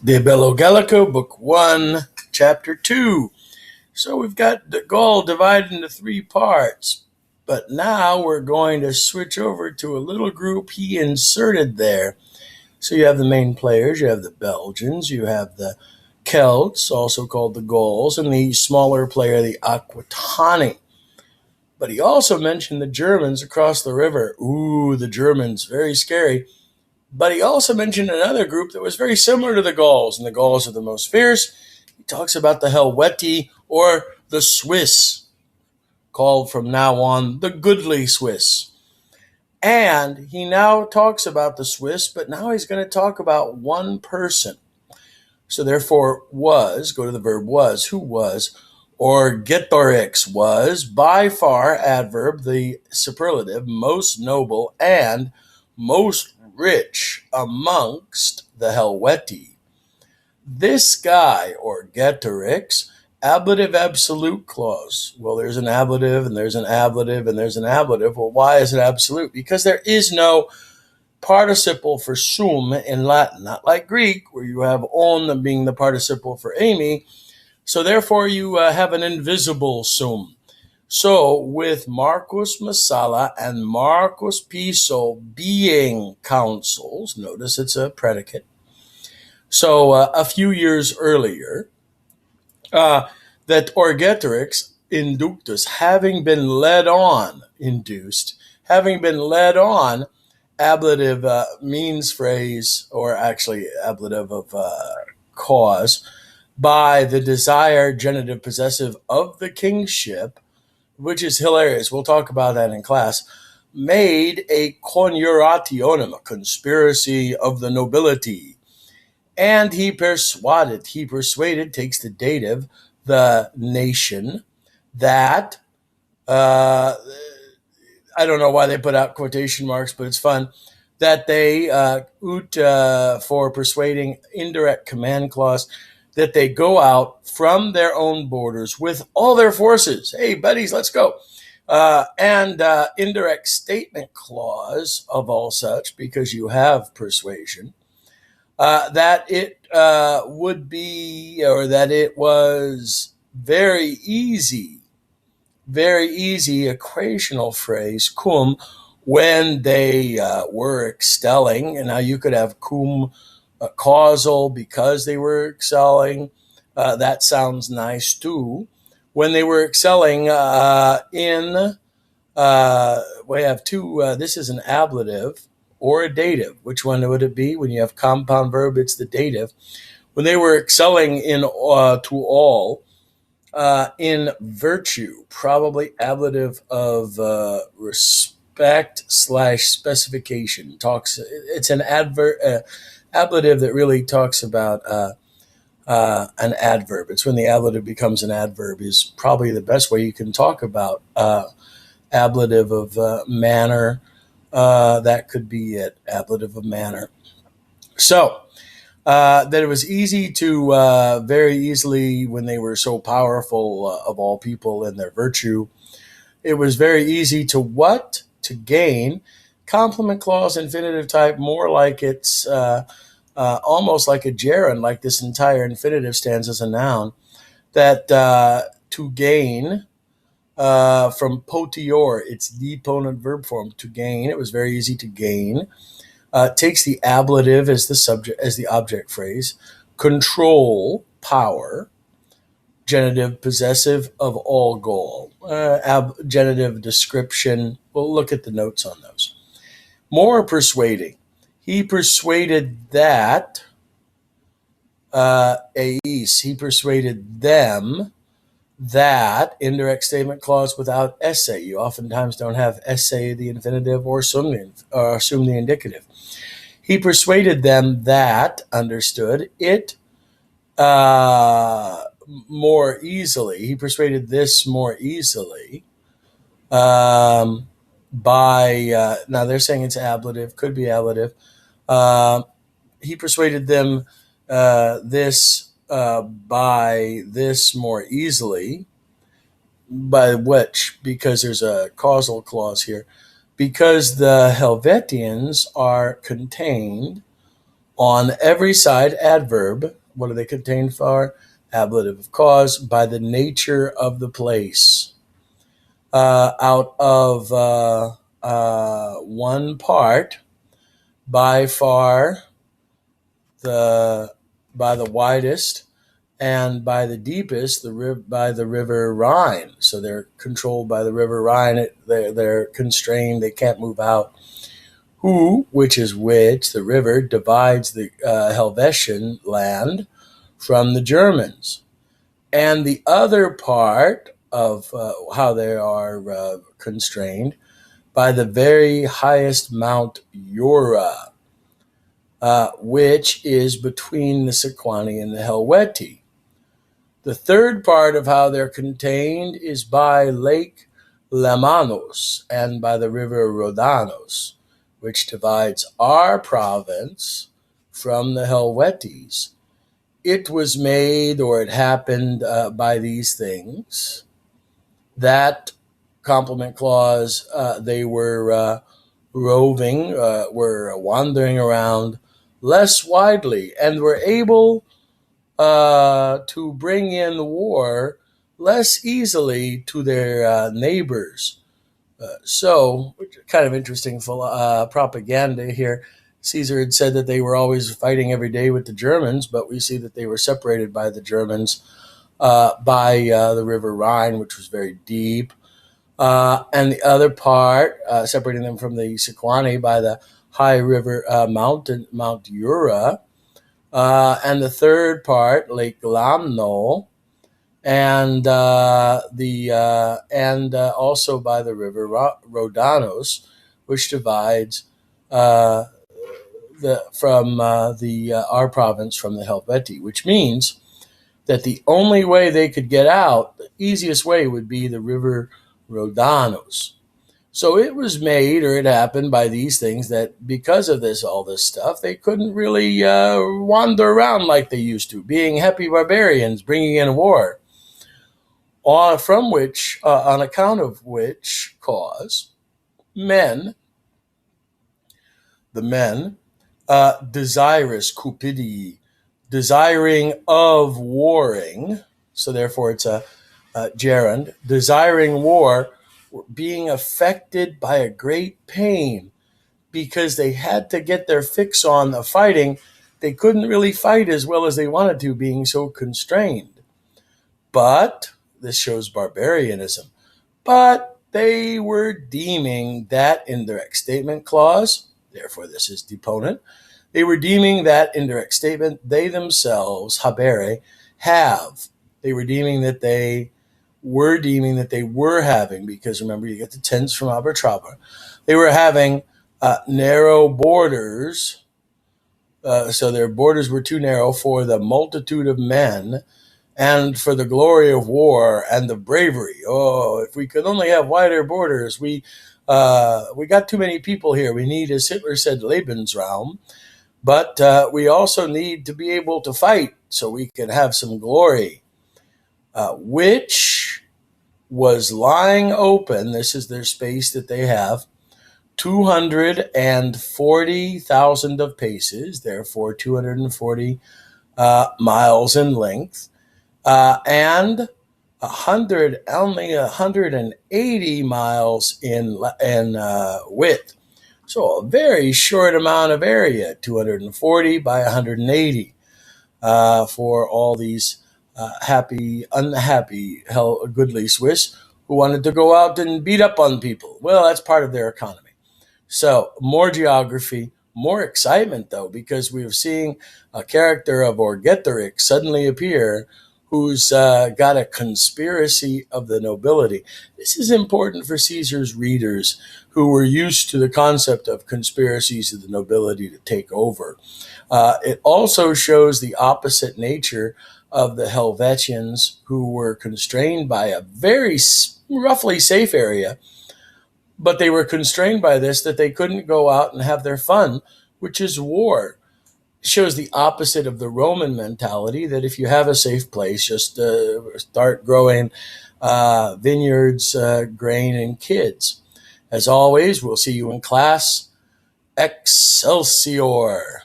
Dbg I, Book 1, Chapter 2. So we've got the Gaul divided into three parts, but now we're going to switch over to a little group he inserted there. So you have the main players, you have the Belgians, you have the Celts, also called the Gauls, and the smaller player, the Aquitani. But he also mentioned the Germans across the river. Ooh, the Germans, very scary. But he also mentioned another group that was very similar to the Gauls, and the Gauls are the most fierce. He talks about the Helvetii, or the Swiss, called from now on the goodly Swiss. And he now talks about the Swiss, but now he's going to talk about one person. So therefore, was, go to the verb was, who was, Orgetorix was, by far, adverb, the superlative, most noble and most rich amongst the Helvetii. This guy, Orgetorix, ablative absolute clause. Well, there's an ablative, and there's an ablative, and there's an ablative. Well, why is it absolute? Because there is no participle for sum in Latin, not like Greek, where you have on being the participle for Amy. So therefore, you have an invisible sum. So with Marcus Messala and Marcus Piso being consuls, notice it's a predicate. So a few years earlier, that Orgetorix inductus, having been led on, induced, having been led on, ablative means phrase, or actually ablative of cause, by the desired genitive possessive of the kingship, which is hilarious. We'll talk about that in class, made a conjurationem, a conspiracy of the nobility. And he persuaded takes the dative, the nation, that, I don't know why they put out quotation marks, but it's fun, that they, for persuading, indirect command clause, that they go out from their own borders with all their forces. Hey, buddies, let's go. And indirect statement clause of all such, because you have persuasion, that it would be, or that it was very easy, equational phrase, cum, when they were excelling. And now you could have cum causal because they were excelling. That sounds nice too. When they were excelling in, we have two, this is an ablative or a dative. Which one would it be? When you have compound verb, it's the dative. When they were excelling in to all, in virtue, probably ablative of respect / specification. It's an ablative that really talks about an adverb. It's when the ablative becomes an adverb is probably the best way you can talk about ablative of manner. That could be it, ablative of manner. So that it was easy to, very easily, when they were so powerful of all people in their virtue, it was very easy to what? To gain. Complement clause, infinitive type, more like it's almost like a gerund, like this entire infinitive stands as a noun, that to gain, from potior, it's deponent verb form, to gain. It was very easy to gain. Takes the ablative as the subject, as the object phrase. Control, power. Genitive possessive of all Gaul. Genitive description. We'll look at the notes on those. More persuading. He persuaded that, he persuaded them that, indirect statement clause without essay. You oftentimes don't have essay the infinitive or assume the indicative. He persuaded them that, understood, it more easily. He persuaded this more easily by, now they're saying it's ablative, could be ablative. He persuaded them this by this more easily. By which? Because there's a causal clause here. Because the Helvetians are contained On every side, adverb. What do they contain for? Ablative of cause, by the nature of the place. Out of one part, by far by the widest and by the deepest, by the river Rhine. So they're controlled by the river Rhine. They're constrained. They can't move out. Who, which is which, the river divides the Helvetian land from the Germans. And the other part of how they are constrained by the very highest Mount Jura, which is between the Sequani and the Helveti. The third part of how they're contained is by Lake Lemanos and by the river Rodanos, which divides our province from the Helvetes. It was made, or it happened by these things. That complement clause, they were roving, were wandering around less widely, and were able to bring in war less easily to their neighbors. So, kind of interesting propaganda here. Caesar had said that they were always fighting every day with the Germans, but we see that they were separated by the Germans by the river Rhine, which was very deep. And the other part, separating them from the Sequani by the high river Mount Jura. And the third part, Lake Lamno, and also by the river Rodanos, which divides our province from the Helveti, which means that the only way they could get out, the easiest way, would be the river Rodanos. So it was made, or it happened by these things, that because of all this stuff, they couldn't really wander around like they used to, being happy barbarians, bringing in war. On account of which cause, the men, desirous, cupidi, desiring of warring, so therefore it's a gerund, desiring war, being affected by a great pain because they had to get their fix on the fighting. They couldn't really fight as well as they wanted to, being so constrained. But this shows barbarianism. But they were deeming that indirect statement clause, therefore this is deponent, they were deeming that indirect statement they themselves, habere, have. They were deeming that they were having, because remember, you get the tense from abertraba, they were having narrow borders, so their borders were too narrow for the multitude of men and for the glory of war and the bravery. Oh, if we could only have wider borders. We got too many people here. We need, as Hitler said, Lebensraum, but we also need to be able to fight so we can have some glory, which was lying open. This is their space that they have, 240,000 of paces, therefore 240 miles in length, and only 180 miles in width. So a very short amount of area, 240 by 180, for all these unhappy, goodly Swiss who wanted to go out and beat up on people. Well, that's part of their economy. So more geography, more excitement, though, because we are seeing a character of Orgetorix suddenly appear who's got a conspiracy of the nobility. This is important for Caesar's readers who were used to the concept of conspiracies of the nobility to take over. It also shows the opposite nature of the Helvetians, who were constrained by a very roughly safe area, but they were constrained by this, that they couldn't go out and have their fun, which is war. It shows the opposite of the Roman mentality, that if you have a safe place, just start growing vineyards, grain, and kids. As always, we'll see you in class. Excelsior!